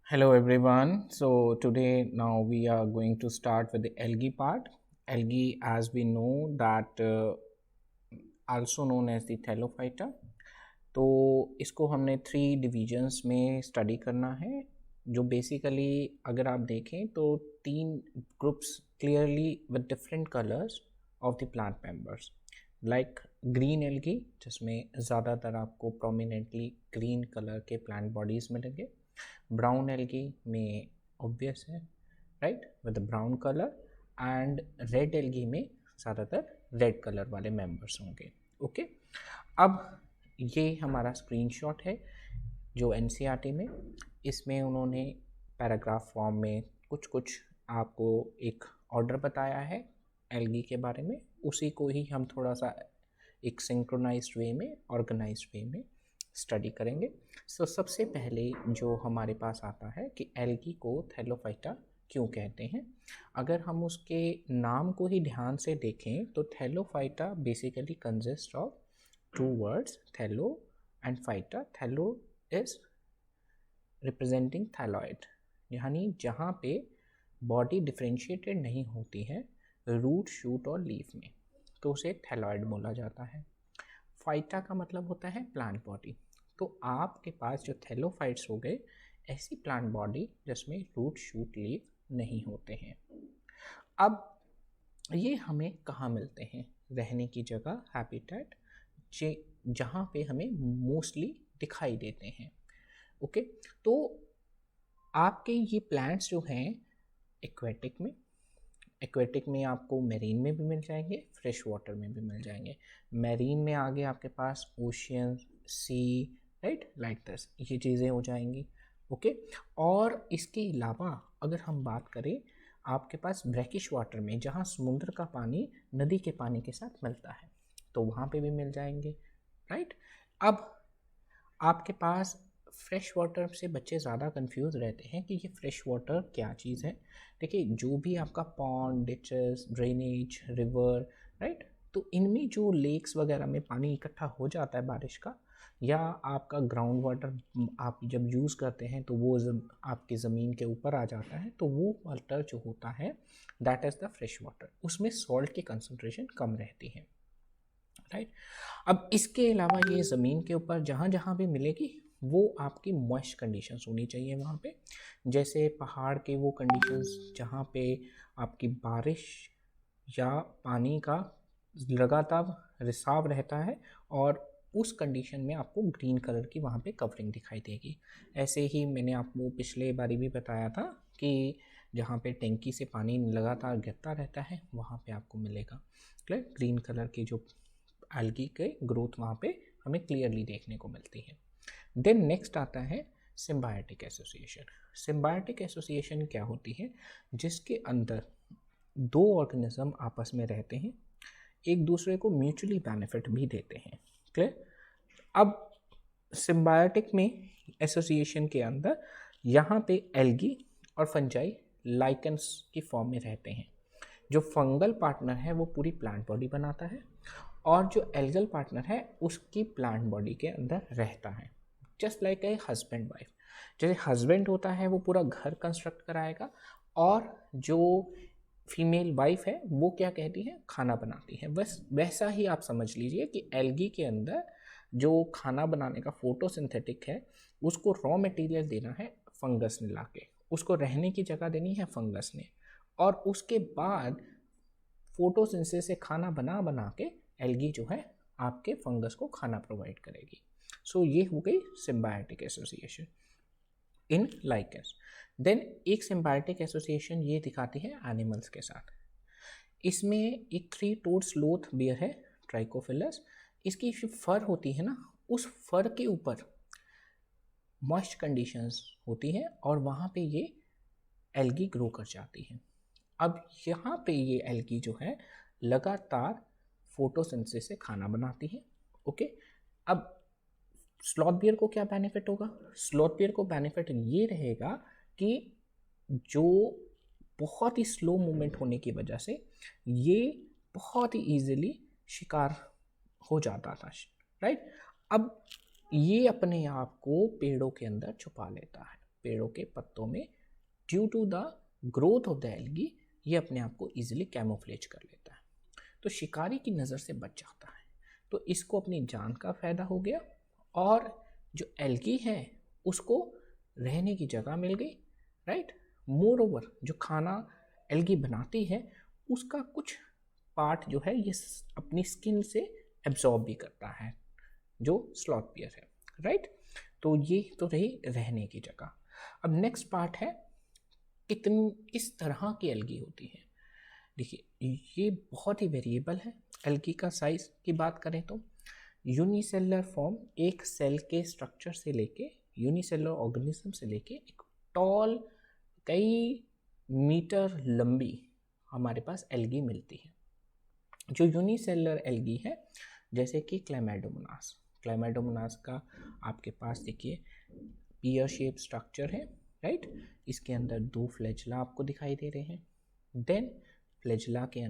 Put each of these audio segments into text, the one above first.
Hello everyone. So today now we are going to start with the algae part. Algae, as we know that also known as the thallophyta. तो इसको हमने 3 divisions में study करना है, जो basically अगर आप देखें तो 3 groups clearly with different colours of the plant members, like green algae जिसमें ज़्यादातर आपको प्रोमिनेंटली ग्रीन कलर के प्लांट बॉडीज़ मिलेंगे, ब्राउन एल्गी में ऑब्वियस है right with brown colour, and red algae में ज़्यादातर रेड कलर वाले मेंबर्स होंगे। ओके, अब ये हमारा स्क्रीनशॉट है जो एनसीईआरटी में, इसमें उन्होंने पैराग्राफ फॉर्म में कुछ कुछ आपको एक ऑर्डर बताया है एल्गी के बारे में, उसी को ही हम थोड़ा सा एक सिंक्रोनाइज्ड वे में, ऑर्गेनाइज्ड वे में स्टडी करेंगे। सो सबसे पहले जो हमारे पास आता है कि एल्गी को थैलोफाइटा क्यों कहते हैं। अगर हम उसके नाम को ही ध्यान से देखें तो Thallophyta basically consist of 2 words, thallo and phyta. Thallo is representing thalloid, यानी जहाँ पे बॉडी डिफ्रेंशिएटेड नहीं होती है रूट, शूट और लीफ में, तो उसे थैलॉइड बोला जाता है। फाइटा का मतलब होता है प्लांट बॉडी। तो आपके पास जो थैलोफाइट्स हो गए ऐसी प्लांट बॉडी जिसमें रूट, शूट, लीफ नहीं होते हैं। अब ये हमें कहाँ मिलते हैं? रहने की जगह, हैबिटेट, जहाँ पे हमें मोस्टली दिखाई देते हैं। ओके, तो आपके ये प्लांट्स जो हैं एक्वेटिक में आपको मेरीन में भी मिल जाएंगे, फ्रेश वाटर में भी मिल जाएंगे। मेरीन में आगे आपके पास ocean, sea, right, like this ये चीज़ें हो जाएंगी। ओके, और इसके अलावा अगर हम बात करें आपके पास ब्रैकिश वाटर में, जहाँ समुद्र का पानी नदी के पानी के साथ मिलता है, तो वहाँ पे भी मिल जाएंगे राइट। अब आपके पास फ्रेश वाटर से बच्चे ज़्यादा कंफ्यूज रहते हैं कि ये फ्रेश वाटर क्या चीज़ है। देखिए, जो भी आपका pond, ditches, drainage, river, right, तो इनमें जो लेक्स वगैरह में पानी इकट्ठा हो जाता है बारिश का, या आपका ग्राउंड वाटर आप जब यूज़ करते हैं तो वो आपकी ज़मीन के ऊपर आ जाता है, तो वो वाटर जो होता है that is the fresh water, उसमें सॉल्ट की कंसनट्रेशन कम रहती है राइट। अब इसके अलावा ये ज़मीन के ऊपर जहाँ जहाँ भी मिलेगी वो आपकी मॉइस्ट कंडीशंस होनी चाहिए वहाँ पे, जैसे पहाड़ के वो कंडीशंस जहाँ पे आपकी बारिश या पानी का लगातार रिसाव रहता है, और उस कंडीशन में आपको ग्रीन कलर की वहाँ पे कवरिंग दिखाई देगी। ऐसे ही मैंने आपको पिछले बारी भी बताया था कि जहाँ पे टैंकी से पानी लगातार गिरता रहता है वहाँ पे आपको मिलेगा ग्रीन कलर की जो एल्गी के ग्रोथ वहाँ पे हमें क्लियरली देखने को मिलती है। देन नेक्स्ट आता है सिम्बायोटिक एसोसिएशन। सिम्बायोटिक एसोसिएशन क्या होती है? जिसके अंदर 2 ऑर्गेनिज्म आपस में रहते हैं, एक दूसरे को म्यूचुअली बेनिफिट भी देते हैं। क्लियर? अब सिम्बायोटिक में एसोसिएशन के अंदर यहाँ पे एल्गी और फंजाई लाइकन्स की फॉर्म में रहते हैं। जो फंगल पार्टनर है वो पूरी प्लांट बॉडी बनाता है, और जो एल्गल पार्टनर है उसकी प्लांट बॉडी के अंदर रहता है। Just like a husband wife, जैसे हस्बैंड होता है वो पूरा घर कंस्ट्रक्ट कराएगा, और जो फीमेल वाइफ है वो क्या कहती है? खाना बनाती है। बस वैसा ही आप समझ लीजिए कि एल्गी के अंदर जो खाना बनाने का फोटोसिंथेटिक है उसको रॉ मटेरियल देना है फंगस ने लाके, उसको रहने की जगह देनी है फंगस ने, और उसके बाद फोटोसिंथेसिस से खाना बना बना के एल्गी जो है आपके फंगस को खाना प्रोवाइड करेगी। सो ये हो गई symbiotic association in lichens. Then एक सिम्बायोटिक एसोसिएशन ये दिखाती है एनिमल्स के साथ। इसमें एक 3-toed स्लोथ बियर है, ट्राइकोफिलस। इसकी जो फर होती है ना, उस फर के ऊपर मॉइस्ट कंडीशंस होती हैं और वहाँ पे ये एल्गी ग्रो कर जाती है। अब यहाँ पे ये एल्गी जो है लगातार फोटोसिंथेसिस से खाना बनाती है। ओके, अब स्लॉथ बियर को क्या बेनिफिट होगा? स्लॉथ बियर को बेनिफिट ये रहेगा कि जो बहुत ही स्लो मूवमेंट होने की वजह से ये बहुत ही ईजिली शिकार हो जाता था राइट। अब ये अपने आप को पेड़ों के अंदर छुपा लेता है। पेड़ों के पत्तों में due to the growth of the algae ये अपने आप को ईजिली कैमोफ्लेज कर लेता है, तो शिकारी की नज़र से बच जाता है। तो इसको अपनी जान का फ़ायदा हो गया और जो एल्गी है उसको रहने की जगह मिल गई, राइट। मोर ओवर जो खाना एल्गी बनाती है उसका कुछ पार्ट जो है ये अपनी स्किन से एब्जॉर्ब भी करता है, जो स्लॉथ बियर है, राइट। तो ये तो रही रहने की जगह। अब नेक्स्ट पार्ट है किस तरह की एल्गी होती है। देखिए ये बहुत ही वेरिएबल है। एल्गी का साइज की बात करें तो यूनिसेलुलर फॉर्म, एक सेल के स्ट्रक्चर से लेके, यूनिसेलुलर ऑर्गेनिज्म से लेके एक टॉल कई मीटर लंबी हमारे पास एल्गी मिलती है। जो यूनिसेलुलर एल्गी है जैसे कि क्लैमाइडोमोनास, क्लैमाइडोमोनास का आपके पास देखिए पियर शेप स्ट्रक्चर है, राइट। इसके अंदर 2 फ्लैजिला आपको दिखाई दे रहे हैं। देन फ्लैजिला के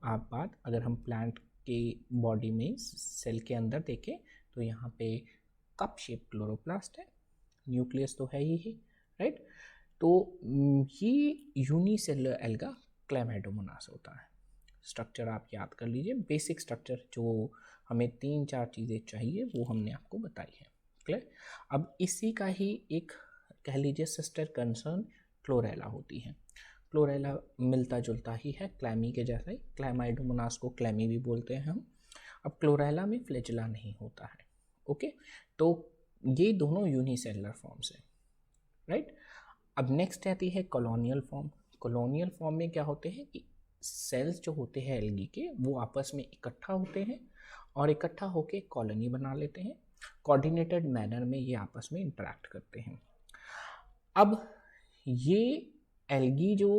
आप बाद अगर हम प्लांट के बॉडी में सेल के अंदर देखें तो यहाँ पे कप शेप क्लोरोप्लास्ट है, न्यूक्लियस तो है ही, राइट। तो ये यूनिसेलुलर एल्गा क्लैमाइडोमोनास होता है। स्ट्रक्चर आप याद कर लीजिए, बेसिक स्ट्रक्चर जो हमें 3-4 चीज़ें चाहिए वो हमने आपको बताई है, क्लियर। अब इसी का ही एक कह लीजिए सिस्टर कंसर्न क्लोरेला होती है। क्लोरेला मिलता जुलता ही है क्लैमी के जैसा ही, क्लैमाइडोमोनास को क्लैमी भी बोलते हैं हम। अब क्लोरेला में फ्लैजिला नहीं होता है, ओके। तो ये दोनों यूनिसेलुलर फॉर्म्स है, राइट। अब नेक्स्ट आती है कॉलोनियल फॉर्म। कॉलोनियल फॉर्म में क्या होते हैं कि सेल्स जो होते हैं एल्गी के वो आपस में इकट्ठा होते हैं और इकट्ठा होके कॉलोनी बना लेते हैं। कोऑर्डिनेटेड मैनर में ये आपस में इंटरेक्ट करते हैं। अब ये एल्गी जो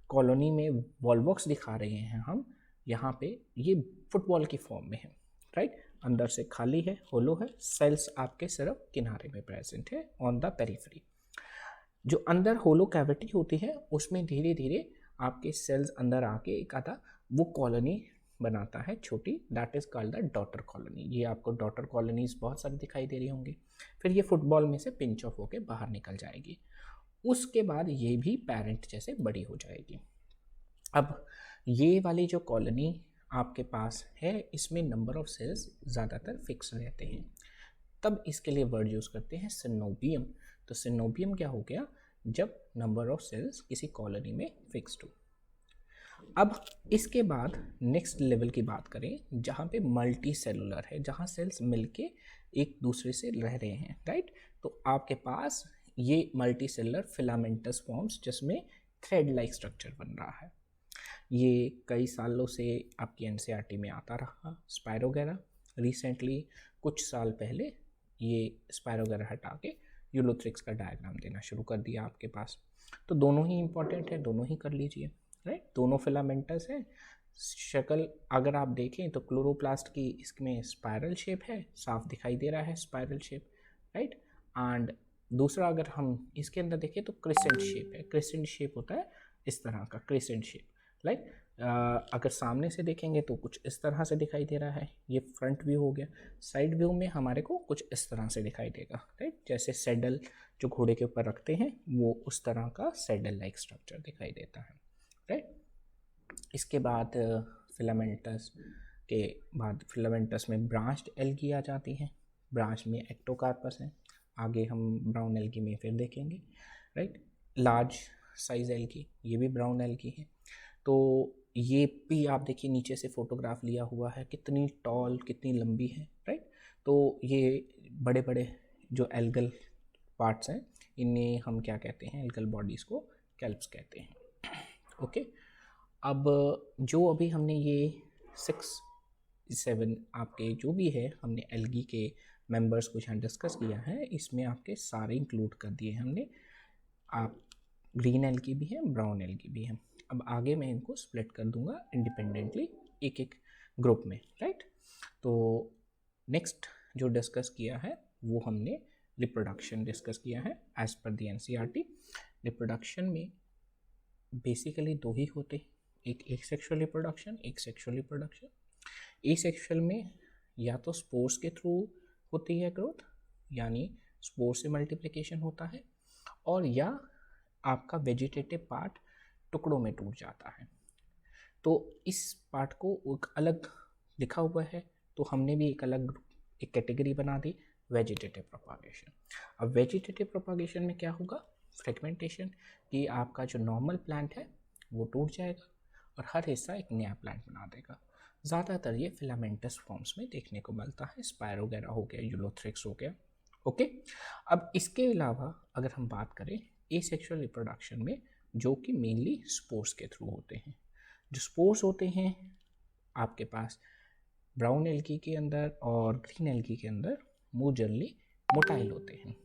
कॉलोनी में वॉल्वॉक्स दिखा रहे हैं हम यहाँ पे, ये फुटबॉल की फॉर्म में है, राइट। अंदर से खाली है, होलो है, सेल्स आपके सिर्फ किनारे में प्रेजेंट है ऑन द पेरिफेरी। जो अंदर होलो कैविटी होती है उसमें धीरे धीरे आपके सेल्स अंदर आके एक आधा वो कॉलोनी बनाता है छोटी, that is called the daughter colony. ये आपको डॉटर कॉलोनीज बहुत सारी दिखाई दे रही होंगी। फिर ये फुटबॉल में से पिंच ऑफ होके बाहर निकल जाएगी। उसके बाद ये भी पेरेंट जैसे बड़ी हो जाएगी। अब ये वाली जो कॉलोनी आपके पास है इसमें नंबर ऑफ सेल्स ज़्यादातर फिक्स रहते हैं, तब इसके लिए वर्ड यूज़ करते हैं सिनोबियम। तो सिनोबियम क्या हो गया, जब नंबर ऑफ सेल्स किसी कॉलोनी में फिक्स्ड हो। अब इसके बाद नेक्स्ट लेवल की बात करें जहाँ पे मल्टी सेलुलर है, जहाँ सेल्स मिलके एक दूसरे से रह रहे हैं, राइट। तो आपके पास ये मल्टी सेलुलर फिलामेंटस फॉर्म्स जिसमें थ्रेड लाइक स्ट्रक्चर बन रहा है। ये कई सालों से आपकी एनसीईआरटी में आता रहा, स्पाइरोगेरा। रिसेंटली कुछ साल पहले ये स्पाइरोगेरा हटा के यूलोथ्रिक्स का डायग्राम देना शुरू कर दिया आपके पास। तो दोनों ही इंपॉर्टेंट है, दोनों ही कर लीजिए, राइट। दोनों फिलामेंटस है। शक्ल अगर आप देखें तो क्लोरोप्लास्ट की इसमें स्पाइरल शेप है, साफ दिखाई दे रहा है स्पाइरल शेप, राइट। एंड दूसरा अगर हम इसके अंदर देखें तो क्रिसेंट शेप है। क्रिसेंट शेप होता है इस तरह का क्रिसेंट शेप, लाइक अगर सामने से देखेंगे तो कुछ इस तरह से दिखाई दे रहा है। ये फ्रंट व्यू हो गया। साइड व्यू में हमारे को कुछ इस तरह से दिखाई देगा, राइट। जैसे सैडल जो घोड़े के ऊपर रखते हैं वो उस तरह का सैडल लाइक स्ट्रक्चर दिखाई देता है, राइट। इसके बाद फिलामेंटस के बाद फिलामेंटस में ब्रांच्ड एल्गी आ जाती हैं। ब्रांच में एक्टोकार्पस है, आगे हम ब्राउन एल्गी में फिर देखेंगे, राइट। लार्ज साइज एल्गी, ये भी ब्राउन एल्गी है। तो ये भी आप देखिए नीचे से फोटोग्राफ लिया हुआ है, कितनी टॉल कितनी लंबी है, राइट। तो ये बड़े बड़े जो एल्गल पार्ट्स हैं इन्हें हम क्या कहते हैं, एल्गल बॉडीज़ को कैल्प्स कहते हैं, ओके। अब जो अभी हमने ये 6-7 आपके जो भी है हमने एल्गी के मेंबर्स को यहाँ डिस्कस किया है, इसमें आपके सारे इंक्लूड कर दिए हमने। आप ग्रीन एल्गी भी है, ब्राउन एल्गी भी है। अब आगे मैं इनको स्प्लिट कर दूंगा इंडिपेंडेंटली एक एक ग्रुप में, राइट। तो नेक्स्ट जो डिस्कस किया है वो हमने रिप्रोडक्शन डिस्कस किया है as per the NCERT. Reproduction में बेसिकली 2 ही होते हैं, एक एसेक्सुअल रिप्रोडक्शन, एक सेक्सुअल रिप्रोडक्शन। एसेक्सुअल में या तो स्पोर्स के थ्रू होती है ग्रोथ, यानी स्पोर से मल्टीप्लिकेशन होता है, और या आपका वेजिटेटिव पार्ट टुकड़ों में टूट जाता है। तो इस पार्ट को एक अलग लिखा हुआ है, तो हमने भी एक अलग एक कैटेगरी बना दी, वेजिटेटिव प्रोपागेशन। अब वेजिटेटिव प्रोपागेशन में क्या होगा, फ्रेगमेंटेशन, कि आपका जो नॉर्मल प्लांट है वो टूट जाएगा और हर हिस्सा एक नया प्लांट बना देगा। ज़्यादातर ये फिलामेंटस फॉर्म्स में देखने को मिलता है, स्पायरोगेरा हो गया, यूलोथ्रिक्स हो गया। ओके, अब इसके अलावा अगर हम बात करें एसेक्सुअल रिप्रोडक्शन में, जो कि मेनली स्पोर्स के थ्रू होते हैं। जो स्पोर्स होते हैं आपके पास ब्राउन एल्गी के अंदर और ग्रीन एल्गी के अंदर मोजरली मोटाइल होते हैं,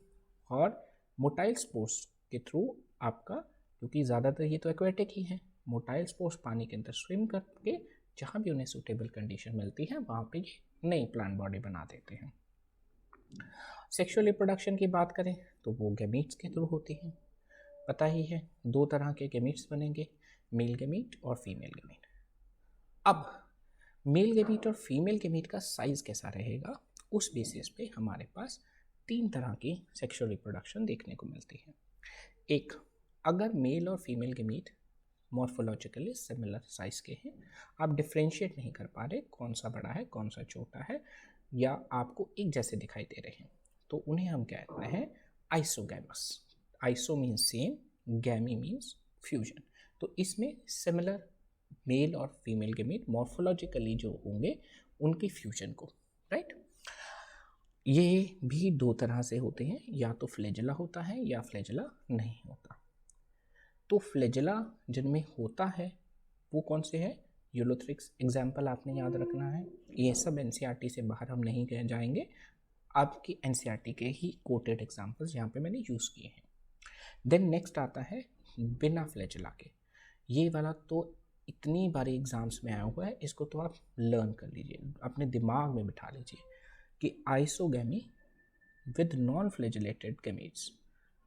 और मोटाइल स्पोर्स के थ्रू आपका, क्योंकि ज़्यादातर ये तो एक्वेटिक ही हैं, मोटाइल स्पोर्स पानी के अंदर स्विम करके जहाँ भी उन्हें सूटेबल कंडीशन मिलती है वहाँ पे ये नई प्लांट बॉडी बना देते हैं। सेक्सुअल रिप्रोडक्शन की बात करें तो वो गैमीट्स के थ्रू होती हैं। पता ही है 2 तरह के गैमीट्स बनेंगे, मेल गैमीट और फीमेल गैमीट। अब मेल गैमीट और फीमेल गैमीट का साइज कैसा रहेगा, उस बेसिस पे हमारे पास 3 तरह की सेक्सुअल रिप्रोडक्शन देखने को मिलती है। एक, अगर मेल और female gamete morphologically similar size के हैं, आप डिफ्रेंशिएट नहीं कर पा रहे कौन सा बड़ा है कौन सा छोटा है, या आपको एक जैसे दिखाई दे रहे हैं, तो उन्हें हम कहते हैं isogamous. Iso means same, गैमी means fusion. तो इसमें सिमिलर मेल और फीमेल गैमीट मॉर्फोलॉजिकली जो होंगे उनकी फ्यूजन को, राइट। ये भी 2 तरह से होते हैं, या तो फ्लैजेला होता है या फ्लैजेला नहीं होता। तो फ्लैजेला जिनमें होता है वो कौन से हैं, यूलोथ्रिक्स एग्जाम्पल आपने याद रखना है। ये सब एनसीईआरटी से बाहर हम नहीं जाएंगे, आपकी एनसीईआरटी के ही कोटेड एग्जाम्पल्स यहाँ पे मैंने यूज़ किए हैं। देन नेक्स्ट आता है बिना फ्लैजेला के, ये वाला तो इतनी बारी एग्जाम्स में आया हुआ है, इसको तो आप लर्न कर लीजिए, अपने दिमाग में बिठा लीजिए कि isogamy with non flagellated gametes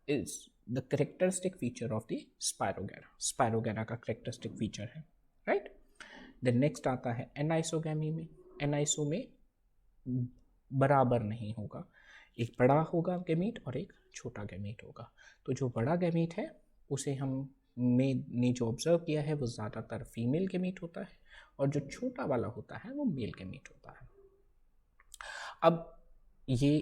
is the characteristic feature of the spirogyra. Spirogyra का करेक्टरिस्टिक फीचर है, राइट। देन नेक्स्ट आता है एनाइसोगैमी में। एनाइसो में बराबर नहीं होगा, एक बड़ा होगा गैमीट और एक छोटा गैमीट होगा। तो जो बड़ा गैमीट है उसे हम ने जो ऑब्जर्व किया है वो ज़्यादातर फीमेल गैमीट होता है, और जो छोटा वाला होता है वो मेल गैमीट होता है। अब ये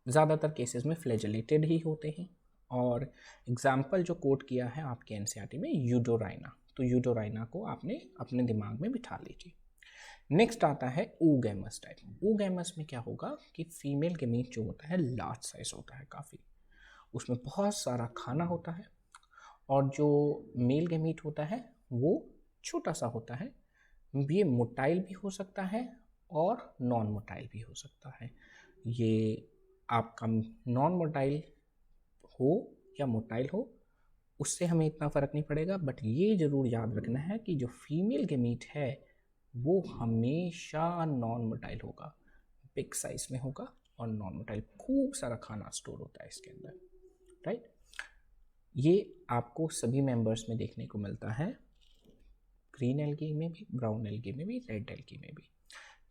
ज़्यादातर केसेस में फ्लैजेलेटेड ही होते हैं, और एग्जाम्पल जो कोट किया है आपके एनसीईआरटी में यूडोराइना, तो यूडोराइना को आपने अपने दिमाग में बिठा लीजिए। नेक्स्ट आता है oogamous टाइप। oogamous में क्या होगा कि फीमेल गैमीट जो होता है लार्ज साइज होता है काफ़ी, उसमें बहुत सारा खाना होता है, और जो मेल गैमीट होता है वो छोटा सा होता है। ये मोटाइल भी हो सकता है और नॉन मोटाइल भी हो सकता है। ये आपका नॉन मोटाइल हो या मोटाइल हो उससे हमें इतना फ़र्क नहीं पड़ेगा, बट ये ज़रूर याद रखना है कि जो फीमेल गैमीट है वो हमेशा नॉन मोटाइल होगा, बिग साइज में होगा, और नॉन मोटाइल, खूब सारा खाना स्टोर होता है इसके अंदर, राइट। ये आपको सभी मेंबर्स में देखने को मिलता है, ग्रीन एल्गी में भी, ब्राउन एल्गी में भी, रेड एल्गी में भी।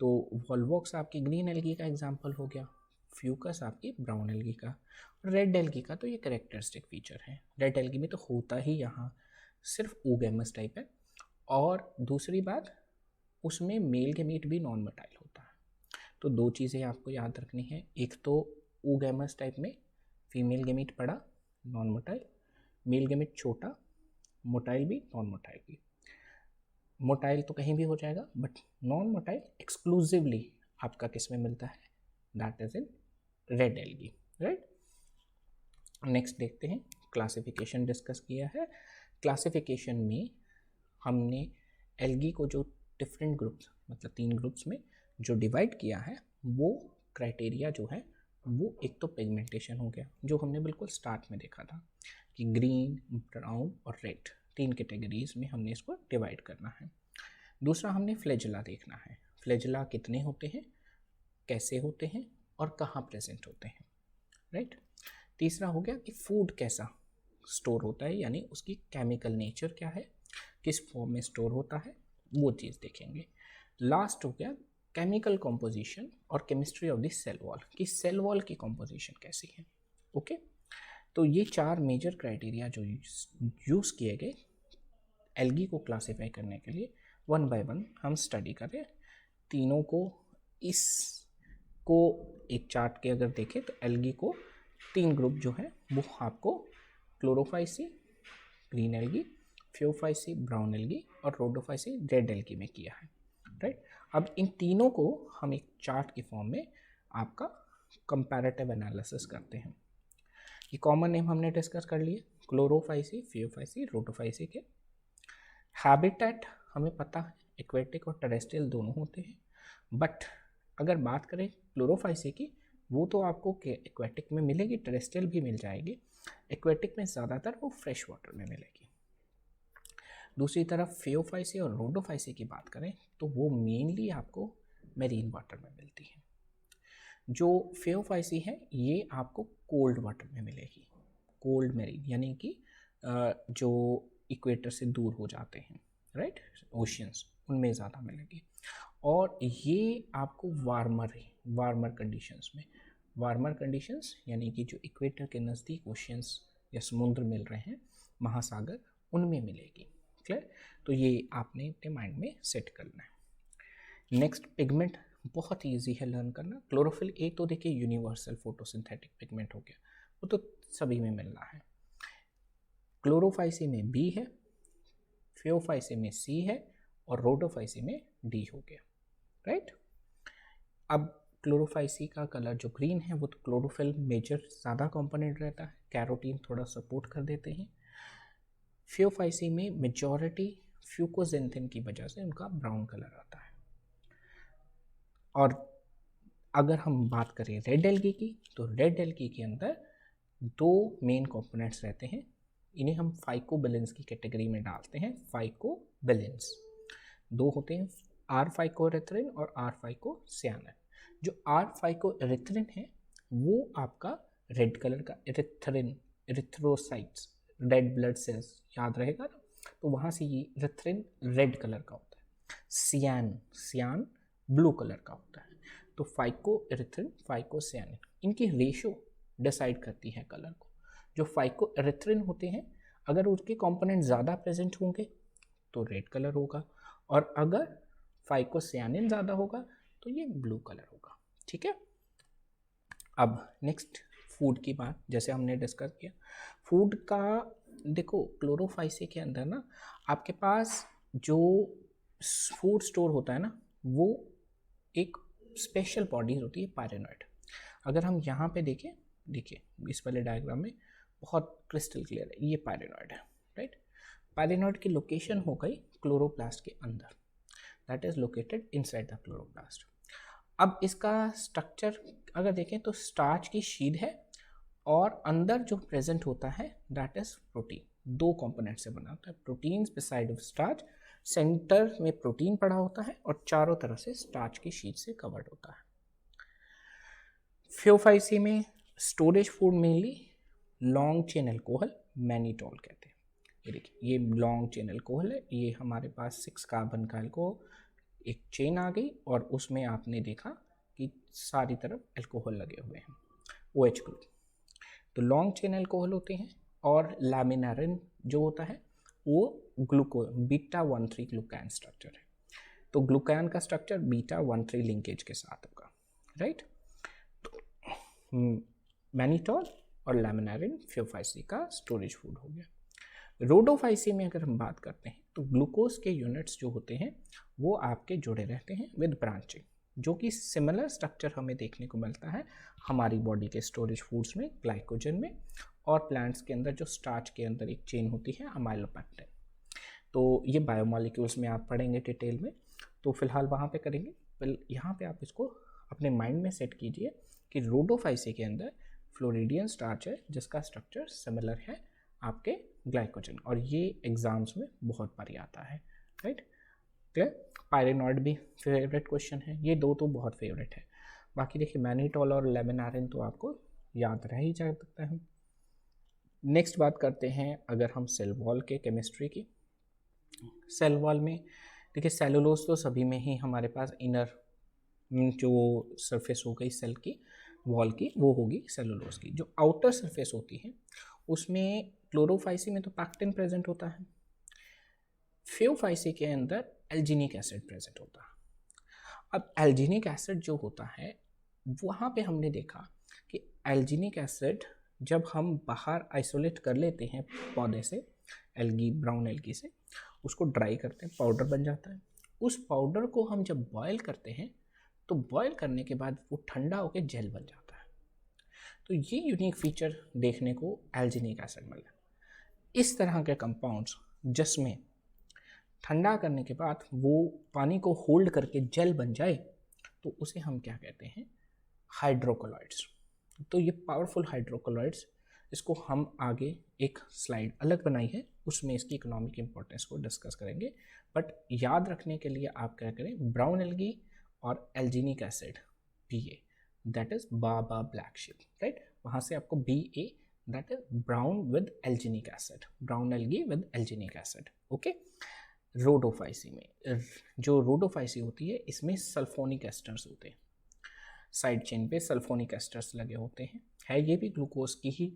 तो वॉल्वॉक्स आपकी ग्रीन एल्गी का एग्जाम्पल हो गया, फ्यूकस आपकी ब्राउन एल्गी का, रेड एल्गी का तो ये करेक्टरिस्टिक फीचर है। रेड एल्गी में तो होता ही यहाँ सिर्फ oogamous टाइप है, और दूसरी बात उसमें मेल गैमीट भी नॉन मोटाइल होता है। तो 2 चीज़ें आपको याद रखनी है, एक तो oogamous टाइप में फीमेल गैमीट बड़ा नॉन मोटाइल, मेल गैमीट छोटा मोटाइल भी नॉन मोटाइल भी। मोटाइल तो कहीं भी हो जाएगा, बट नॉन मोटाइल एक्सक्लूसिवली आपका किस में मिलता है, that is in red algae, right. Next देखते हैं, क्लासिफिकेशन डिस्कस किया है। क्लासिफिकेशन में हमने एल्गी को जो डिफरेंट ग्रुप्स, मतलब 3 ग्रुप्स में जो डिवाइड किया है, वो क्राइटेरिया जो है वो एक तो पिगमेंटेशन हो गया, जो हमने बिल्कुल स्टार्ट में देखा था कि ग्रीन, ब्राउन और रेड 3 कैटेगरीज में हमने इसको डिवाइड करना है। दूसरा हमने फ्लैजेला देखना है, फ्लैजेला कितने होते हैं, कैसे होते हैं और कहाँ प्रेजेंट होते हैं, राइट। तीसरा हो गया कि फूड कैसा स्टोर होता है, यानी उसकी केमिकल नेचर क्या है, किस फॉर्म में स्टोर होता है, वो चीज़ देखेंगे। लास्ट हो गया केमिकल कॉम्पोजिशन और chemistry of the cell wall, कि सेल वॉल की कॉम्पोजिशन कैसी है, ओके। तो ये 4 मेजर क्राइटेरिया जो यूज़ किए गए एल्गी को क्लासीफाई करने के लिए, वन बाय वन हम स्टडी करें। तीनों को इसको एक चार्ट के अगर देखें तो एल्गी को 3 ग्रुप जो है वो आपको Chlorophyceae green algae, Phaeophyceae brown algae और रोडोफाइसी रेड एल्गी में किया है, राइट। अब इन तीनों को हम एक चार्ट की फॉर्म में आपका कंपैरेटिव एनालिसिस करते हैं। ये कॉमन नेम हमने डिस्कस कर लिए, क्लोरोफाइसी, फियोफाइसी, रोडोफाइसी के। हैबिटेट हमें पता है एक्वेटिक और टेरेस्ट्रियल दोनों होते हैं, बट अगर बात करें क्लोरोफाइसी की, वो तो आपको एक्वेटिक में मिलेगी, टेरेस्ट्रियल भी मिल जाएगी। एक्वेटिक में ज़्यादातर वो फ्रेश वाटर में मिलेगी। दूसरी तरफ फियोफाइसी और रोडोफाइसी की बात करें तो वो मेनली आपको मैरीन वाटर में मिलती है। जो फियोफाइसी है ये आपको कोल्ड वाटर में मिलेगी, कोल्ड मैरीन, यानी कि जो इक्वेटर से दूर हो जाते हैं, राइट, ओशियंस, उनमें ज़्यादा मिलेगी। और ये आपको वार्मर कंडीशंस में, वार्मर कंडीशंस यानी कि जो इक्वेटर के नज़दीक ओशियंस या समुद्र मिल रहे हैं, महासागर, उनमें मिलेगी। क्लियर? तो ये आपने अपने माइंड में सेट करना है। नेक्स्ट पिगमेंट बहुत ईजी है लर्न करना। क्लोरोफिल ए तो देखिए यूनिवर्सल फोटोसिंथेटिक पिगमेंट हो गया, वो तो सभी में मिलना है। क्लोरोफाइसी में बी है, फियोफाइसी में सी है और रोडोफाइसी में डी हो गया, राइट। अब क्लोरोफाइसी का कलर जो ग्रीन है वो तो क्लोरोफिल मेजर ज़्यादा कंपोनेंट रहता है, कैरोटीन थोड़ा सपोर्ट कर देते हैं। फियोफाइसी में मेजॉरिटी फ्यूकोजेंथिन की वजह से उनका ब्राउन कलर आता है। और अगर हम बात करें रेड एल्गी की, तो रेड एल्गी के अंदर 2 मेन कंपोनेंट्स रहते हैं, इन्हें हम फाइकोबिलेंस की कैटेगरी में डालते हैं। फाइकोबिलेंस 2 होते हैं, आर फाइकोएरिथ्रिन और आर फाइकोसियानिन। जो आर फाइकोएरिथ्रिन है वो आपका रेड कलर का एरिथ्रोसाइट्स, रेड ब्लड सेल्स, याद रहेगा ना, तो वहाँ से ये एरिथ्रिन रेड कलर का होता है। सियान ब्लू कलर का होता है। तो फाइकोएरिथ्रिन, फाइकोसियानिन, इनकी रेशो डिसाइड करती है कलर को। जो फाइकोएरिथ्रिन होते हैं, अगर उसके कंपोनेंट ज़्यादा प्रेजेंट होंगे तो रेड कलर होगा, और अगर फाइकोसियानिन ज़्यादा होगा तो ये ब्लू कलर होगा, ठीक है। अब नेक्स्ट फूड की बात, जैसे हमने डिस्कस किया फूड का, देखो क्लोरोफाइसी के अंदर ना आपके पास जो फूड स्टोर होता है ना, वो एक स्पेशल बॉडी होती है पायरेनॉइड। अगर हम यहाँ पे देखें, देखिए इस वाले डायग्राम में बहुत क्रिस्टल क्लियर है, ये पायरेनॉइड है, राइट। पायरेनॉइड की लोकेशन हो गई क्लोरोप्लास्ट के अंदर, that is located inside the chloroplast. अब इसका स्ट्रक्चर अगर देखें तो स्टार्च की शीट है और अंदर जो प्रेजेंट होता है दैट इज प्रोटीन। 2 कंपोनेंट से बना होता है, protein beside of starch, centre में प्रोटीन पड़ा होता है और चारों तरफ से स्टार्च की शीट से कवर्ड होता है। फियोफाइसी में storage food mainly long chain alcohol, mannitol कहते हैं। ये देखिए, ये लॉन्ग चेन अल्कोहल है, ये हमारे पास 6 कार्बन का अल्कोहल, एक चेन आ गई और उसमें आपने देखा कि सारी तरफ अल्कोहल लगे हुए हैं, OH ग्रुप। तो लॉन्ग चेन अल्कोहल होते हैं। और लैमिनारिन जो होता है वो बीटा 1,3 ग्लूकैन स्ट्रक्चर है। तो ग्लूकैन का स्ट्रक्चर बीटा 1,3 लिंकेज के साथ होगा, राइट। तो मैनिटोल और लैमिनारिन फियोफाइसी का स्टोरेज फूड हो गया। रोडोफाइसी में अगर हम बात करते हैं तो ग्लूकोज के यूनिट्स जो होते हैं वो आपके जुड़े रहते हैं विद ब्रांचिंग, जो कि सिमिलर स्ट्रक्चर हमें देखने को मिलता है हमारी बॉडी के स्टोरेज फूड्स में, ग्लाइकोजन में, और प्लांट्स के अंदर जो स्टार्च के अंदर एक चेन होती है अमाइलोपेक्टिन। तो ये बायोमॉलिक्यूल्स में आप पढ़ेंगे डिटेल में, तो फिलहाल वहाँ पे करेंगे। पर यहाँ पे आप इसको अपने माइंड में सेट कीजिए कि रोडोफाइसी के अंदर फ्लोरिडियन स्टार्च है जिसका स्ट्रक्चर सिमिलर है आपके ग्लाइकोजन, और ये एग्जाम्स में बहुत बारी आता है, राइट। क्लियर? पायरेनॉइड भी फेवरेट क्वेश्चन है, ये 2 तो बहुत फेवरेट है। बाकी देखिए मैनिटोल और लेमिनारिन तो आपको याद रह ही जा सकता है। नेक्स्ट बात करते हैं अगर हम सेल वॉल के केमिस्ट्री की। सेल वॉल में देखिए सेलुलोज तो सभी में ही हमारे पास इनर जो सरफेस हो गई सेल की वॉल की वो होगी सेलुलोज की। जो आउटर सरफेस होती है उसमें क्लोरोफाइसी में तो पैक्टिन प्रेजेंट होता है, फियोफाइसी के अंदर एल्जीनिक एसिड प्रेजेंट होता है। अब एल्जीनिक एसिड जो होता है वहाँ पे हमने देखा कि एल्जीनिक एसिड जब हम बाहर आइसोलेट कर लेते हैं पौधे से, एल्गी, ब्राउन एल्गी से, उसको ड्राई करते हैं, पाउडर बन जाता है। उस पाउडर को हम जब बॉयल करते हैं तो बॉयल करने के बाद वो ठंडा होकर जेल बन जाता है। तो ये यूनिक फीचर देखने को एल्जीनिक एसिड मिला। इस तरह के कंपाउंड्स जिसमें ठंडा करने के बाद वो पानी को होल्ड करके जेल बन जाए तो उसे हम क्या कहते हैं, हाइड्रोकोलॉइड्स। तो ये पावरफुल हाइड्रोकोलॉइड्स, इसको हम आगे एक स्लाइड अलग बनाई है, उसमें इसकी इकोनॉमिक इंपॉर्टेंस को डिस्कस करेंगे। बट याद रखने के लिए आप क्या करें, ब्राउन एल्गी और alginic acid BA, that is baba black sheep, right. वहाँ से आपको BA, that is brown with alginic acid, brown algae with alginic acid, okay. Rhodophyceae में, जो रोडोफाइसी होती है इसमें सल्फोनिक एस्टर्स होते हैं, साइड चेन पे सल्फोनिक एस्टर्स लगे होते हैं, है ये भी ग्लूकोज की ही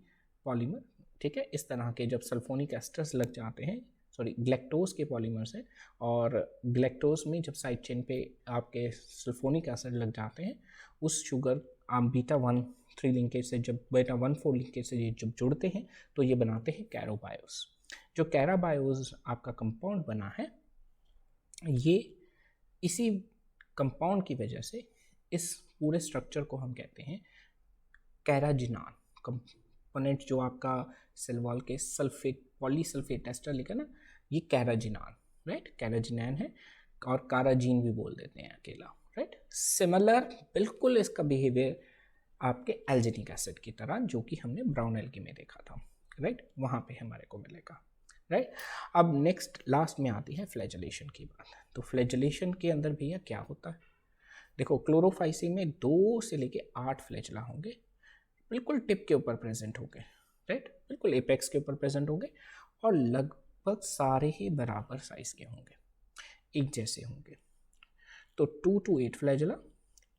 पॉलीमर, ठीक है। इस तरह के जब सल्फोनिक एस्टर्स लग जाते हैं, सॉरी ग्लैक्टोज के पॉलीमर्स हैं, और ग्लैक्टोज में जब साइड चेन पे आपके सल्फोनिक एसिड लग जाते हैं, उस शुगर आप β1,3 लिंकेज से, जब β1,4 लिंकेज से ये जब जुड़ते हैं तो ये बनाते हैं कैरोबायोस। जो कैराबायोस आपका कंपाउंड बना है, ये इसी कंपाउंड की वजह से इस पूरे स्ट्रक्चर को हम कहते हैं कैराजिनान कंपोनेंट। जो आपका सेल वॉल के सल्फेट, पॉलीसल्फेट एस्टर लिखा ना, ये कैराजिनान, राइट, कैराजिनान है, और काराजीन भी बोल देते हैं अकेला, राइट। सिमिलर बिल्कुल इसका बिहेवियर आपके एल्जीनिक एसिड की तरह, जो कि हमने ब्राउन एल्गी में देखा था, राइट, वहाँ पे हमारे को मिलेगा, राइट। अब नेक्स्ट लास्ट में आती है फ्लैजेलेशन की बात। तो फ्लैजेलेशन के अंदर भैया क्या होता है, देखो क्लोरोफाइसी में 2 से लेके 8 फ्लैजला होंगे, बिल्कुल टिप के ऊपर प्रेजेंट होंगे, राइट, बिल्कुल एपेक्स के ऊपर प्रेजेंट होंगे, और लगभग सारे ही बराबर साइज के होंगे, एक जैसे होंगे। तो 2 to 8 फ्लैजला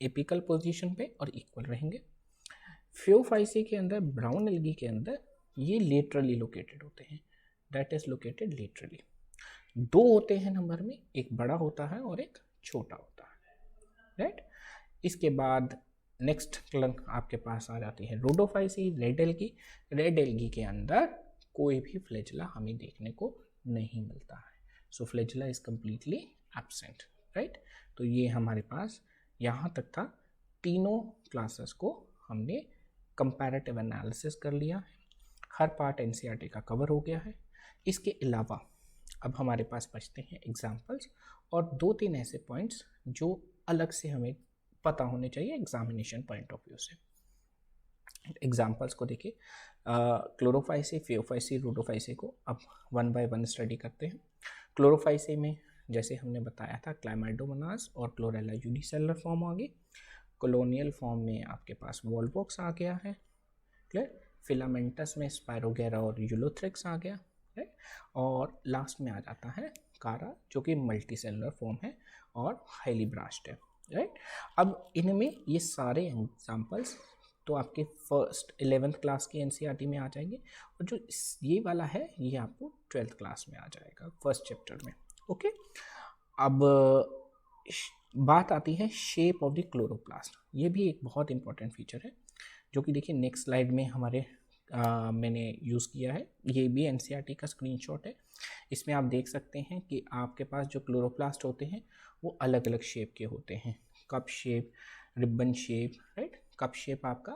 एपिकल पोजीशन पे और इक्वल रहेंगे। फियोफाइसी के अंदर, ब्राउन एल्गी के अंदर ये लेटरली लोकेटेड होते हैं, दैट इज लोकेटेड लेटरली। 2 होते हैं नंबर में, एक बड़ा होता है और एक छोटा होता है, राइट। इसके बाद नेक्स्ट क्लंक आपके पास आ जाती है Rhodophyceae, red algae. Red algae के अंदर कोई भी फ्लैजला हमें देखने को नहीं मिलता है, so flagella is completely absent, right. तो ये हमारे पास यहाँ तक था। तीनों क्लासेस को हमने कंपैरेटिव एनालिसिस कर लिया है, हर पार्ट NCERT का कवर हो गया है। इसके अलावा अब हमारे पास बचते हैं एग्जाम्पल्स और 2-3 ऐसे पॉइंट्स जो अलग से हमें पता होने चाहिए एग्जामिनेशन पॉइंट ऑफ व्यू से। एग्जाम्पल्स को देखिए, क्लोरोफाइसी, फियोफाइसी, रोडोफाइसी को अब 1 by 1 स्टडी करते हैं। क्लोरोफाइसी में जैसे हमने बताया था, क्लाइमाइडोमोनास और क्लोरेला यूनिसेलुलर फॉर्म आ गई। कॉलोनियल फॉर्म में आपके पास वॉलबॉक्स आ गया है, क्लियर। फिलामेंटस में स्पायरोगेरा और यूलोथ्रिक्स आ गया, राइट। और लास्ट में आ जाता है कारा, जो कि मल्टी सेलुलर फॉर्म है और हाईली ब्रांच्ड है, राइट। अब इनमें ये सारे एग्जाम्पल्स तो आपके फर्स्ट 11th क्लास की NCERT में आ जाएंगे, और जो ये वाला है ये आपको 12th क्लास में आ जाएगा, फर्स्ट चैप्टर में, ओके। अब बात आती है शेप ऑफ द क्लोरोप्लास्ट। ये भी एक बहुत इंपॉर्टेंट फीचर है, जो कि देखिए नेक्स्ट स्लाइड में हमारे मैंने यूज़ किया है। ये भी NCERT का स्क्रीनशॉट है। इसमें आप देख सकते हैं कि आपके पास जो क्लोरोप्लास्ट होते हैं वो अलग अलग शेप के होते हैं, cup shape, ribbon shape, right. Cup shape आपका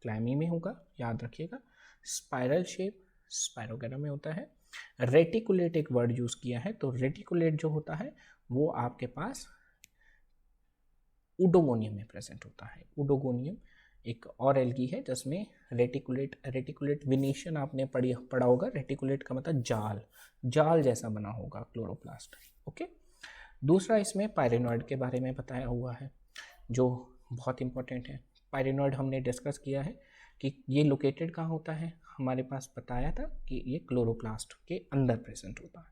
क्लैमी में होगा, याद रखिएगा। स्पाइरल शेप स्पायरोगेरा में होता है। रेटिकुलेट एक वर्ड यूज़ किया है, तो रेटिकुलेट जो होता है वो आपके पास उडोगोनियम में प्रेजेंट होता है। उडोगोनियम एक और एल्गी है जिसमें रेटिकुलेट विनेशन आपने पढ़ा होगा। रेटिकुलेट का मतलब जाल जैसा बना होगा क्लोरोप्लास्ट, ओके। दूसरा इसमें पायरेनॉइड के बारे में बताया हुआ है, जो बहुत इंपॉर्टेंट है। पायरेनॉइड हमने डिस्कस किया है कि ये लोकेटेड कहाँ होता है, हमारे पास बताया था कि ये क्लोरोप्लास्ट के अंदर प्रेजेंट होता है।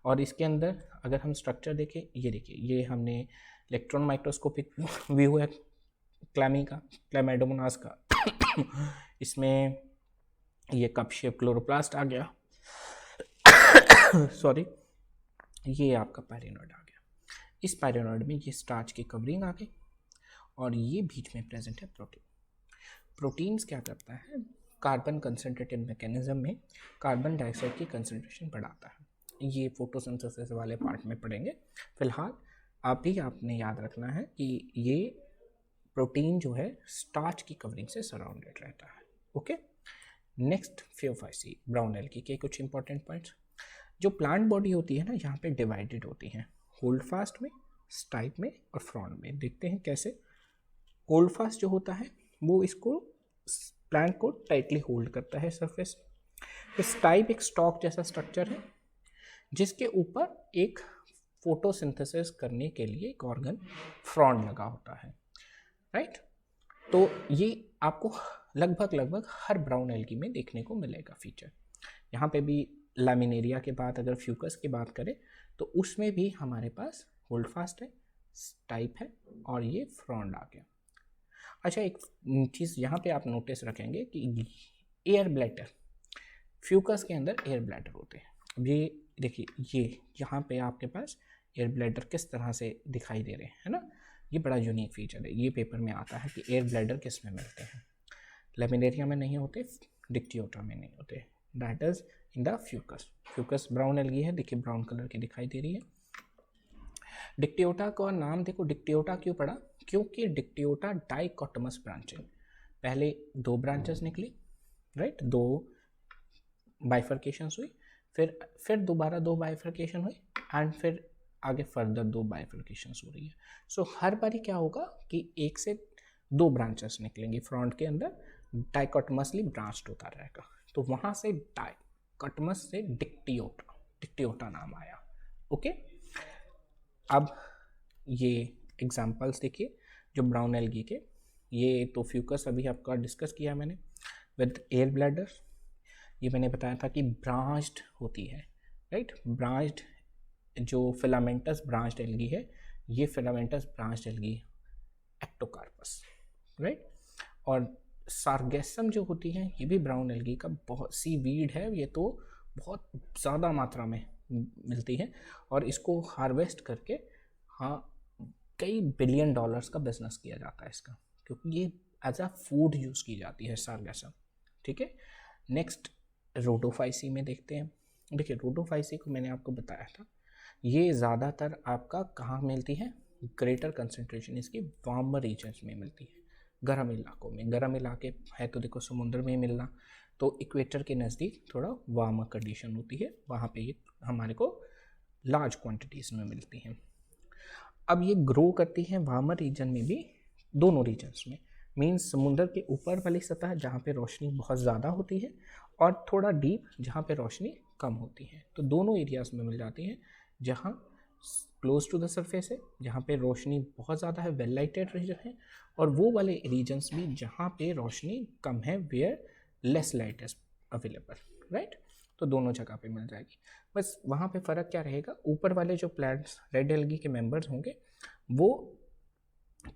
और इसके अंदर अगर हम स्ट्रक्चर देखें, ये देखिए, ये हमने इलेक्ट्रॉन माइक्रोस्कोपिक व्यू है क्लैमी का, क्लाइमाइडोमोनास का। इसमें ये कप शेप क्लोरोप्लास्ट आ गया सॉरी, ये आपका पैरानोइड आ गया। इस पैरानोइड में ये स्टार्च की कवरिंग आ गई और ये बीच में प्रेजेंट है प्रोटीन। प्रोटीन्स क्या करता है, कार्बन कंसंट्रेटेड मैकेनिज्म में कार्बन डाइऑक्साइड की कंसंट्रेशन बढ़ाता है। ये फोटोसिंथेसिस वाले पार्ट में पढ़ेंगे। फिलहाल आपने याद रखना है कि ये प्रोटीन जो है स्टार्च की कवरिंग से सराउंडेड रहता है। ओके, नेक्स्ट फेयोफाइसी ब्राउन एल्गी के कुछ इंपॉर्टेंट पॉइंट्स। जो प्लांट बॉडी होती है ना, यहाँ पे डिवाइडेड होती हैं होल्ड फास्ट में, स्टाइप में और फ्रॉन्ड में। देखते हैं कैसे। होल्ड फास्ट जो होता है वो इसको प्लांट को टाइटली होल्ड करता है सरफेस। स्टाइप एक स्टॉक जैसा स्ट्रक्चर है जिसके ऊपर एक फोटोसिंथेसिस करने के लिए एक ऑर्गन फ्रॉन्ड लगा होता है, राइट। तो ये आपको लगभग हर ब्राउन एल्गी में देखने को मिलेगा फीचर। यहाँ पे भी लैमिनेरिया के बाद अगर फ्यूकस की बात करें तो उसमें भी हमारे पास होल्ड फास्ट है, स्टाइप है और ये फ्रॉन्ड आ गया। अच्छा, एक चीज़ यहाँ पे आप नोटिस रखेंगे कि एयर ब्लैडर, फ्यूकस के अंदर एयर ब्लैडर होते हैं। अब ये देखिए, ये यहाँ पे आपके पास एयर ब्लैडर किस तरह से दिखाई दे रहे हैं, है ना। ये बड़ा यूनिक फीचर है। ये पेपर में आता है कि एयर ब्लैडर किस में मिलते हैं। लैमिनेरिया में नहीं होते, डिक्टियोटा में नहीं होते, that is in the Fucus. Fucus brown algae है, देखिए ब्राउन कलर की दिखाई दे रही है। डिक्टियोटा का नाम देखो, डिक्टियोटा क्यों पड़ा, क्योंकि डिक्टियोटा डाइकोटमस ब्रांचिंग, पहले 2 ब्रांचेस निकली, राइट, 2 बाइफर्केशंस हुई, फिर दोबारा 2 बाइफर्केशन हुई एंड फिर आगे फर्दर 2 बाइफर्केशंस हो रही है। सो हर बारी क्या होगा कि 1 से 2 ब्रांचेस निकलेंगी फ्रंट के अंदर, डाइकोटमसली ब्रांच्ड होता रहेगा। तो वहाँ से डाइकोटमस से डिक्टियोटा नाम आया। ओके, अब ये एग्जांपल्स देखिए जो ब्राउन एल्गी के, ये तो फ्यूकस अभी आपका डिस्कस किया मैंने विद एयर ब्लैडर। ये मैंने बताया था कि ब्रांच्ड होती है, राइट। ब्रांच्ड जो फिलामेंटस ब्रांच्ड एल्गी है, ये filamentous branched algae Ectocarpus, right. और सार्गेसम जो होती है ये भी ब्राउन एल्गी का बहुत सी वीड है, ये तो बहुत ज़्यादा मात्रा में मिलती है और इसको हार्वेस्ट करके हाँ कई बिलियन डॉलर्स का बिजनेस किया जाता है इसका, क्योंकि ये एज अ फूड यूज़ की जाती है सार्गेसम। ठीक है, नेक्स्ट रोडोफाइसी में देखते हैं। देखिए रोडोफाइसी को मैंने आपको बताया था, ये ज़्यादातर आपका कहाँ मिलती है, ग्रेटर कंसंट्रेशन इसकी वार्मर रीजन्स में मिलती है, गर्म इलाकों में। गर्म इलाके है तो देखो समुद्र में मिलना, तो इक्वेटर के नज़दीक थोड़ा वार्मर कंडीशन होती है, वहाँ पे ये हमारे को लार्ज क्वांटिटीज़ में मिलती हैं। अब ये ग्रो करती हैं वार्मर रीजन में भी, दोनों रीजन्स में, मीन्स समुद्र के ऊपर वाली सतह जहाँ पे रोशनी बहुत ज़्यादा होती है और थोड़ा डीप जहाँ पे रोशनी कम होती है, तो दोनों एरियाज में मिल जाती हैं। जहाँ क्लोज टू द सरफेस है, जहाँ पे रोशनी बहुत ज़्यादा है, वेल लाइटेड रीजन है, और वो वाले रीजन्स भी जहाँ पे रोशनी कम है, where less light is available, right. तो दोनों जगह पे मिल जाएगी। बस वहाँ पे फ़र्क क्या रहेगा, ऊपर वाले जो प्लांट्स रेड एल्गी के मेंबर्स होंगे वो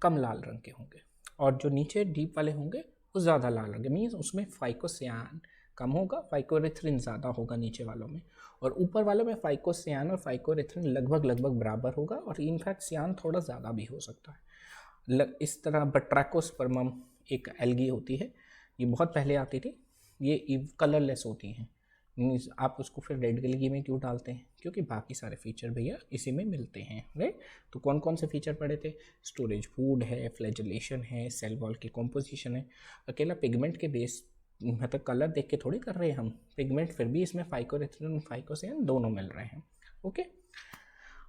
कम लाल रंग के होंगे, और जो नीचे डीप वाले होंगे वो ज़्यादा लाल रंग के, मीन्स उसमें फाइकोसियान कम होगा, फाइकोरिथ्रिन ज़्यादा होगा नीचे वालों में, और ऊपर वालों में फाइकोसियान और फाइकोरिथ्रिन लगभग बराबर होगा, और इनफैक्ट सियान थोड़ा ज़्यादा भी हो सकता है। इस तरह बट्रैकोस्पर्मम एक एल्गी होती है, ये बहुत पहले आती थी, ये कलरलेस होती हैं, मीन्स आप उसको फिर रेड एल्गी में क्यों डालते हैं, क्योंकि बाकी सारे फीचर भैया इसी में मिलते हैं, राइट। तो कौन कौन से फीचर पड़े थे, स्टोरेज फूड है, फ्लैजेलेशन है, सेल वॉल की कॉम्पोजिशन है। अकेला पिगमेंट के बेस मतलब कलर देख के थोड़ी कर रहे हैं हम, पिगमेंट फिर भी इसमें फाइकोरिथ्रिन और फाइकोसियान दोनों मिल रहे हैं। ओके,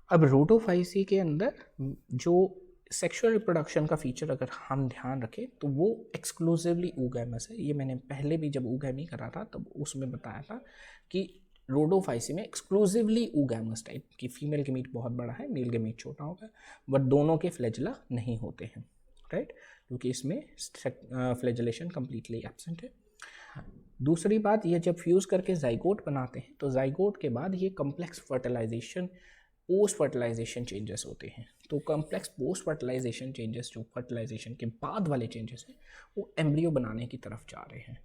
अब रोडोफाइसी के अंदर जो सेक्सुअल रिप्रोडक्शन का फीचर अगर हम ध्यान रखें तो वो एक्सक्लूसिवली ऊगैमस है। ये मैंने पहले भी जब ऊगैमी करा था तब उसमें बताया था कि रोडोफाइसी में एक्सक्लूसिवली ऊगैमस टाइप की, फीमेल के मीट बहुत बड़ा है, मेल के मीट छोटा होगा, बट दोनों के फ्लैजला नहीं होते हैं, राइट, क्योंकि इसमें फ्लैजलेशन कम्प्लीटली एब्सेंट है। दूसरी बात, ये जब फ्यूज़ करके जाइगोट बनाते हैं तो जाइगोट के बाद ये complex fertilisation, post fertilisation changes होते हैं। तो कम्प्लेक्स पोस्ट फर्टिलाइजेशन चेंजेस, जो फर्टिलाइजेशन के बाद वाले चेंजेस हैं, वो एम्ब्रियो बनाने की तरफ जा रहे हैं।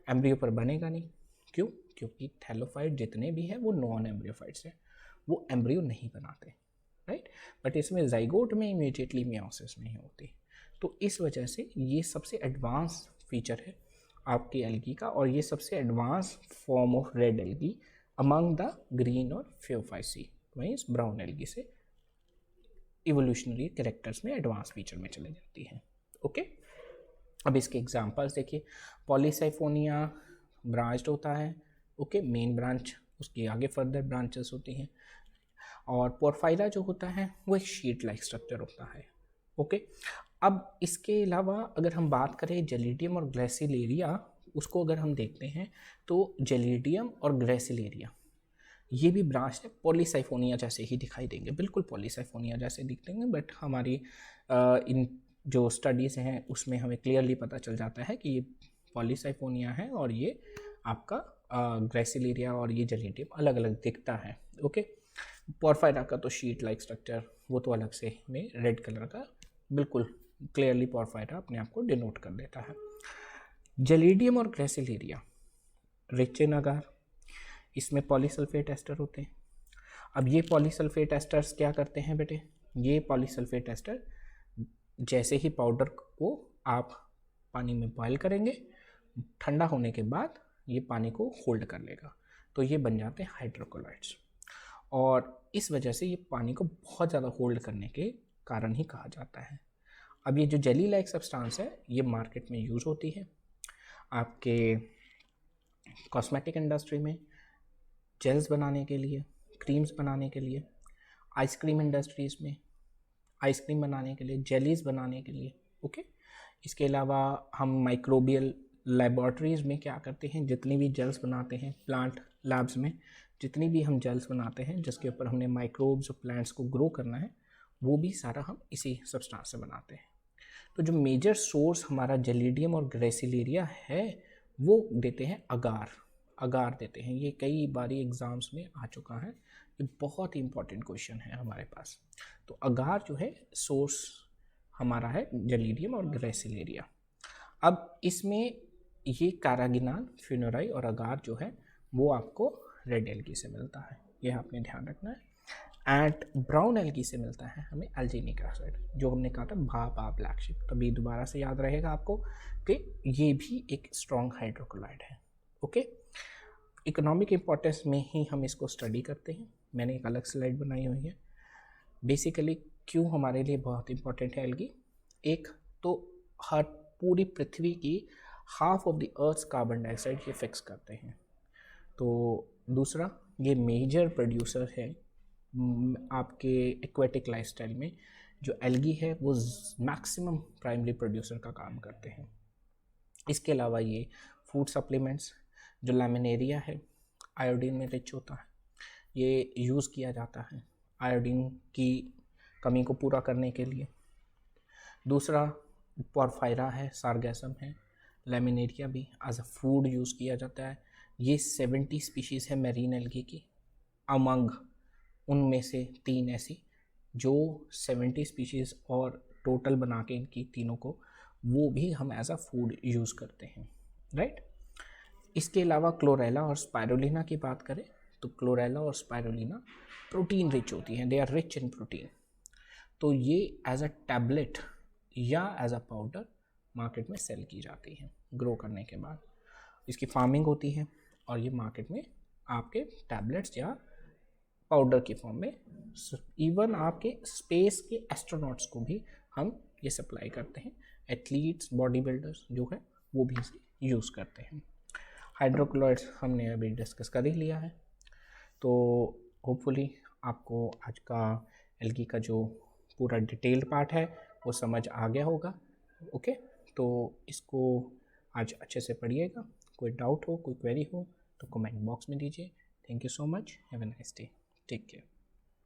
एम्ब्रियो पर बनेगा नहीं। क्यों? क्योंकि थैलोफाइट जितने भी हैं वो नॉन एम्ब्रियोफाइट्स हैं, वो एम्ब्रियो नहीं बनाते, राइट। बट इसमें जाइगोट में इमीडिएटली मियोसिस नहीं होती। तो इस वजह से ये सबसे एडवांस फीचर है आपकी एल्गी का, और ये सबसे advance form of red algae among the green और फियोफाइसी, मीन्स ब्राउन एल्गी से इवोल्यूशनरी कैरेक्टर्स में एडवांस फीचर में चले जाती हैं। ओके, अब इसके एग्जांपल्स देखिए। पॉलीसाइफोनिया ब्रांच्ड होता है, ओके, मेन ब्रांच, उसके आगे फर्दर ब्रांचेस होती हैं। और पोरफायरा जो होता है वो एक शीट लाइक स्ट्रक्चर होता है। ओके, अब इसके अलावा अगर हम बात करें जेलिडियम और ग्रेसिलेरिया, उसको अगर हम देखते हैं तो जेलिडियम और ग्रेसिलेरिया ये भी ब्रांच है, पॉलीसाइफोनिया जैसे ही दिखाई देंगे, बिल्कुल पॉलीसाइफोनिया जैसे दिखते हैं, बट हमारी इन जो स्टडीज़ हैं उसमें हमें क्लियरली पता चल जाता है कि ये पॉलीसाइफोनिया है और ये आपका ग्रेसिलेरिया और ये जेलिडियम अलग अलग दिखता है। ओके, पोरफायरा का तो शीट लाइक स्ट्रक्चर वो तो अलग से में रेड कलर का बिल्कुल क्लियरली पोरफायरा अपने आप को डिनोट कर देता है। जेलिडियम और ग्रेसिलेरिया रिच इन अगार, इसमें पॉलीसल्फेट एस्टर होते हैं। अब ये पॉलीसल्फेट एस्टर्स क्या करते हैं बेटे, ये पॉलीसल्फेट एस्टर जैसे ही पाउडर को आप पानी में बॉयल करेंगे, ठंडा होने के बाद ये पानी को होल्ड कर लेगा, तो ये बन जाते हैं हाइड्रोक्लोराइड्स। और इस वजह से ये पानी को बहुत ज़्यादा होल्ड करने के कारण ही कहा जाता है। अब ये जो जेली लाइक सब्सटेंस है ये मार्केट में यूज़ होती है आपके कॉस्मेटिक इंडस्ट्री में, जेल्स बनाने के लिए, क्रीम्स बनाने के लिए, आइसक्रीम इंडस्ट्रीज़ में आइसक्रीम बनाने के लिए, जेलीज़ बनाने के लिए। ओके, इसके अलावा हम माइक्रोबियल लेबॉर्ट्रीज़ में क्या करते हैं, जितनी भी जेल्स बनाते हैं, प्लांट लैब्स में जितनी भी हम जेल्स बनाते हैं जिसके ऊपर हमने माइक्रोब्स और प्लांट्स को ग्रो करना है, वो भी सारा हम इसी सब्सटेंस से बनाते हैं। तो जो मेजर सोर्स हमारा जेलिडियम और ग्रेसिलेरिया है वो देते हैं अगार, अगार देते हैं। ये कई बारी एग्ज़ाम्स में आ चुका है, ये बहुत ही इंपॉर्टेंट क्वेश्चन है हमारे पास। तो अगार जो है सोर्स हमारा है जेलिडियम और ग्रेसिलेरिया। अब इसमें ये कैरागिनाल, फ्यूनोराई और अगार जो है वो आपको रेड एल्गी से मिलता है, ये आपने ध्यान रखना है। एंड ब्राउन एल्गी से मिलता है हमें एल्जीनिक एसिड, जो हमने कहा था भा ब्लैक शिप। तभी दोबारा से याद रहेगा आपको कि ये भी एक स्ट्रॉन्ग हाइड्रोक्लोराइड है। ओके, इकोनॉमिक इम्पोर्टेंस में ही हम इसको स्टडी करते हैं, मैंने एक अलग स्लाइड बनाई हुई है। बेसिकली क्यों हमारे लिए बहुत इंपॉर्टेंट है एल्गी, एक तो हर पूरी पृथ्वी की half of the earth's carbon dioxide ये फिक्स करते हैं। तो दूसरा, ये मेजर प्रोड्यूसर है आपके एक्वेटिक लाइफस्टाइल में, जो एल्गी है वो मैक्सिमम प्राइमरी प्रोड्यूसर का काम करते हैं। इसके अलावा ये फूड सप्लीमेंट्स, जो लैमिनेरिया है आयोडीन में रिच होता है, ये यूज़ किया जाता है आयोडीन की कमी को पूरा करने के लिए। दूसरा पोरफायरा है, सारगैसम है, लैमिनेरिया भी एज अ फूड यूज़ किया जाता है। ये 70 स्पीशीज़ है मैरीन एल्गी की, अमंग उनमें से 3 ऐसी जो 70 स्पीशीज़ और टोटल बना के इनकी तीनों को वो भी हम एज अ फूड यूज़ करते हैं, राइट। इसके अलावा क्लोरेला और स्पायरुलिना की बात करें तो क्लोरेला और स्पायरुलिना प्रोटीन रिच होती हैं, they are rich in protein. तो ये एज अ टैबलेट या एज अ पाउडर मार्केट में सेल की जाती हैं ग्रो करने के बाद। इसकी फार्मिंग होती है और ये मार्केट में आपके टैबलेट्स या पाउडर की फॉर्म में, इवन आपके स्पेस के एस्ट्रोनॉट्स को भी हम ये सप्लाई करते हैं। एथलीट्स, बॉडी बिल्डर्स जो है वो भी इसे यूज़ करते हैं। हाइड्रोक्लोराइड्स हमने अभी डिस्कस कर ही लिया है। तो होपफुली आपको आज का एल्गी का जो पूरा डिटेल्ड पार्ट है वो समझ आ गया होगा। ओके, तो इसको आज अच्छे से पढ़िएगा। कोई डाउट हो, कोई क्वेरी हो तो कमेंट बॉक्स में दीजिए। Thank you so much, have a nice day, take care.